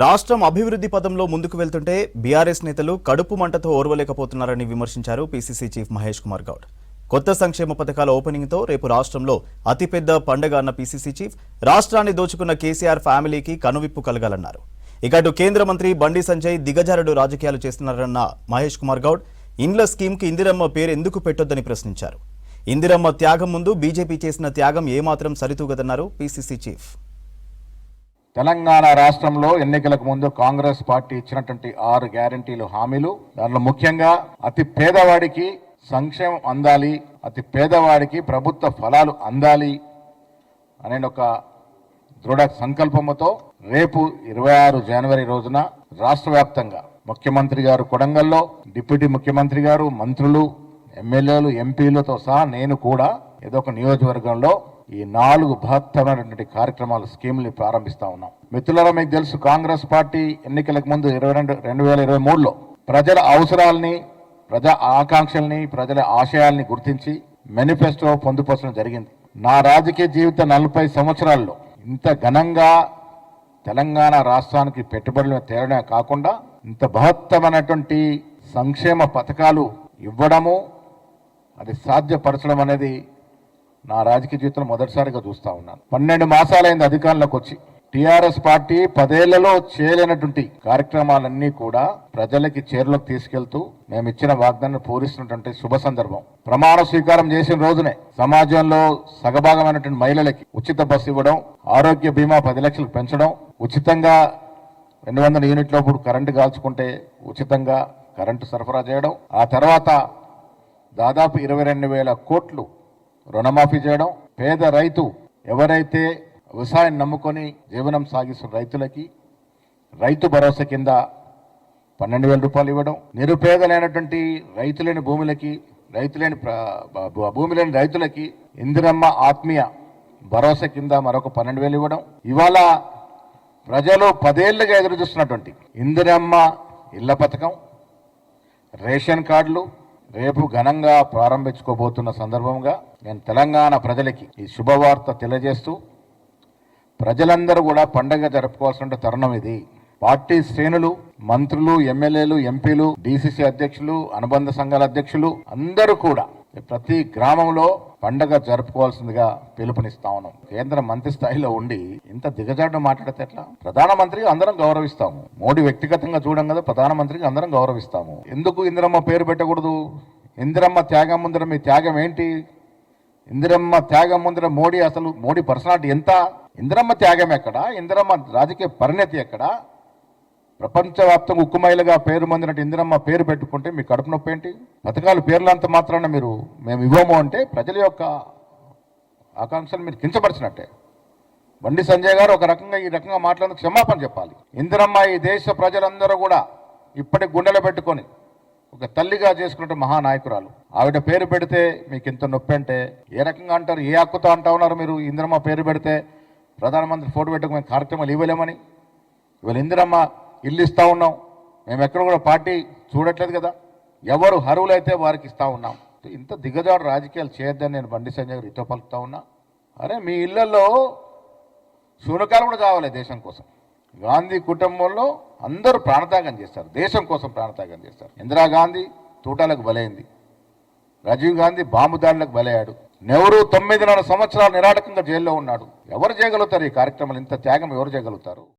రాష్ట్రం అభివృద్ధి పదంలో ముందుకు వెళ్తుంటే బీఆర్ఎస్ నేతలు కడుపు మంటతో ఓర్వలేకపోతున్నారని విమర్శించారు పీసీసీ చీఫ్ మహేష్ కుమార్ గౌడ్. కొత్త సంక్షేమ పథకాల ఓపెనింగ్తో రేపు రాష్ట్రంలో అతిపెద్ద పండగ అన్న పీసీసీ చీఫ్ రాష్ట్రాన్ని దోచుకున్న కేసీఆర్ ఫ్యామిలీకి కనువిప్పు కలగాలన్నారు. ఇక అటు కేంద్ర మంత్రి బండి సంజయ్ దిగజారుడు రాజకీయాలు చేస్తున్నారన్న మహేష్ కుమార్ గౌడ్ ఇండ్ల స్కీమ్కి ఇందిరమ్మ పేరు ఎందుకు పెట్టొద్దని ప్రశ్నించారు. ఇందిరమ్మ త్యాగం ముందు బీజేపీ చేసిన త్యాగం ఏమాత్రం సరితూగదన్నారు పీసీసీ చీఫ్. తెలంగాణ రాష్ట్రంలో ఎన్నికలకు ముందు కాంగ్రెస్ పార్టీ ఇచ్చినటువంటి 6 గ్యారంటీలు హామీలు, దానిలో ముఖ్యంగా అతి పేదవాడికి సంక్షేమం అందాలి, అతి పేదవాడికి ప్రభుత్వ ఫలాలు అందాలి అనే ఒక దృఢ సంకల్పంతో రేపు 26 జనవరి రోజున రాష్ట్ర వ్యాప్తంగా ముఖ్యమంత్రి గారు కొడంగల్లో, డిప్యూటీ ముఖ్యమంత్రి గారు, మంత్రులు, ఎమ్మెల్యేలు, ఎంపీలతో సహా నేను కూడా ఏదో ఒక నియోజకవర్గంలో ఈ 4 బృహత్తమైనటువంటి కార్యక్రమాలు, స్కీముల్ని ప్రారంభిస్తా ఉన్నాం. మిత్రులారా, మీకు తెలుసు కాంగ్రెస్ పార్టీ ఎన్నికలకు ముందు 2023లో ప్రజల అవసరాలని, ప్రజా ఆకాంక్షల్ని, ప్రజల ఆశయాల్ని గుర్తించి మేనిఫెస్టో పొందుపరచడం జరిగింది. నా రాజకీయ జీవిత 40 సంవత్సరాల్లో ఇంత ఘనంగా తెలంగాణ రాష్ట్రానికి పెట్టుబడులు తేవడమే కాకుండా ఇంత బృహత్తమైనటువంటి సంక్షేమ పథకాలు ఇవ్వడము, అది సాధ్యపరచడం అనేది నా రాజకీయ జీవితంలో మొదటిసారిగా చూస్తా ఉన్నాను. 12 మాసాలైంది అధికారంలోకి వచ్చి. టీఆర్ఎస్ పార్టీ 10 ఏళ్లలో చేయలేనటువంటి కార్యక్రమాలన్నీ కూడా ప్రజలకి చేరులోకి తీసుకెళ్తూ మేము ఇచ్చిన వాగ్దానాన్ని పూరిస్తున్నటువంటి శుభ సందర్భం. ప్రమాణ స్వీకారం చేసిన రోజునే సమాజంలో సగభాగమైనటువంటి మహిళలకి ఉచిత బస్సు ఇవ్వడం, ఆరోగ్య బీమా 10 లక్షలకు పెంచడం, ఉచితంగా 200 యూనిట్ల లోపు కరెంటు కాల్చుకుంటే ఉచితంగా కరెంటు సరఫరా చేయడం, ఆ తర్వాత దాదాపు 22,000 కోట్లు రుణమాఫీ చేయడం, పేద రైతు ఎవరైతే వ్యవసాయం నమ్ముకొని జీవనం సాగిస్తున్న రైతులకి రైతు భరోసా కింద 12,000 రూపాయలు ఇవ్వడం, నిరుపేదలైనటువంటి రైతులేని భూములకి, భూమి లేని రైతులకి ఇందిరమ్మ ఆత్మీయ భరోసా కింద మరొక 12,000 ఇవ్వడం. ఇవాళ ప్రజలు 10 ఏళ్లుగా ఎదురు చూస్తున్నటువంటి ఇందిరమ్మ ఇళ్ల పథకం, రేషన్ కార్డులు రేపు ఘనంగా ప్రారంభించుకోబోతున్న సందర్భంగా నేను తెలంగాణ ప్రజలకి ఈ శుభవార్త తెలియజేస్తూ, ప్రజలందరూ కూడా పండగ జరుపుకోవాల్సిన తరుణం ఇది. పార్టీ శ్రేణులు, మంత్రులు, ఎమ్మెల్యేలు, ఎంపీలు, డీసీసీ అధ్యక్షులు, అనుబంధ సంఘాల అధ్యక్షులు అందరూ కూడా ప్రతి గ్రామంలో పండగ జరుపుకోవాల్సిందిగా పిలుపునిస్తా ఉన్నాం. కేంద్ర మంత్రి స్థాయిలో ఉండి ఇంత దిగజాడు మాట్లాడితే ఎట్లా? ప్రధానమంత్రికి అందరం గౌరవిస్తాము. మోడీ వ్యక్తిగతంగా చూడం కదా, ప్రధానమంత్రికి అందరం గౌరవిస్తాము. ఎందుకు ఇందిరమ్మ పేరు పెట్టకూడదు? ఇందిరమ్మ త్యాగం ముందర మీ త్యాగం ఏంటి? ఇందిరమ్మ త్యాగం ముందర మోడీ పర్సనాలిటీ ఎంత? ఇందిరమ్మ త్యాగం ఎక్కడ? ఇందిరమ్మ రాజకీయ పరిణతి ఎక్కడ? ప్రపంచవ్యాప్తంగా ఉక్కుమైలుగా పేరు పొందినట్టు ఇందిరమ్మ పేరు పెట్టుకుంటే మీ కడుపు నొప్పి ఏంటి? పథకాలు పేర్లంత మాత్రాన మేము ఇవ్వము అంటే ప్రజల యొక్క ఆకాంక్షలు మీరు కించపరిచినట్టే. బండి సంజయ్ గారు ఈ రకంగా మాట్లాడిన క్షమాపణ చెప్పాలి. ఇందిరమ్మ ఈ దేశ ప్రజలందరూ కూడా ఇప్పటికి గుండెలో పెట్టుకొని ఒక తల్లిగా చేసుకున్న మహానాయకురాలు. ఆవిడ పేరు పెడితే మీకు ఇంత నొప్పి అంటే ఏ రకంగా అంటారు? ఏ హక్కుతో అంటా ఉన్నారు మీరు? ఇందిరమ్మ పేరు పెడితే ప్రధానమంత్రి ఫోటో పెట్టుకు మేము కార్యక్రమాలు ఇవ్వలేమని. ఇవాళ ఇందిరమ్మ ఇల్లు ఇస్తూ ఉన్నాం. మేము ఎక్కడ కూడా పార్టీ చూడట్లేదు కదా, ఎవరు అర్హులైతే వారికి ఇస్తూ ఉన్నాం. ఇంత దిగజాడు రాజకీయాలు చేయొద్దని నేను బండి సంజయ్ గారు ఇతో పలుకుతా ఉన్నా. అరే, మీ ఇళ్లలో శూనకాలు కూడా కావాలి దేశం కోసం. గాంధీ కుటుంబంలో అందరూ ప్రాణత్యాగం చేస్తారు, దేశం కోసం ప్రాణత్యాగం చేస్తారు. ఇందిరాగాంధీ తూటాలకు బలైంది, రాజీవ్ గాంధీ బాంబు దాడులకు బలయ్యాడు, నెహ్రూ 9.5 సంవత్సరాలు నిరాటకంగా జైల్లో ఉన్నాడు. ఎవరు చేయగలుగుతారు ఈ కార్యక్రమాలు? ఇంత త్యాగం ఎవరు చేయగలుగుతారు?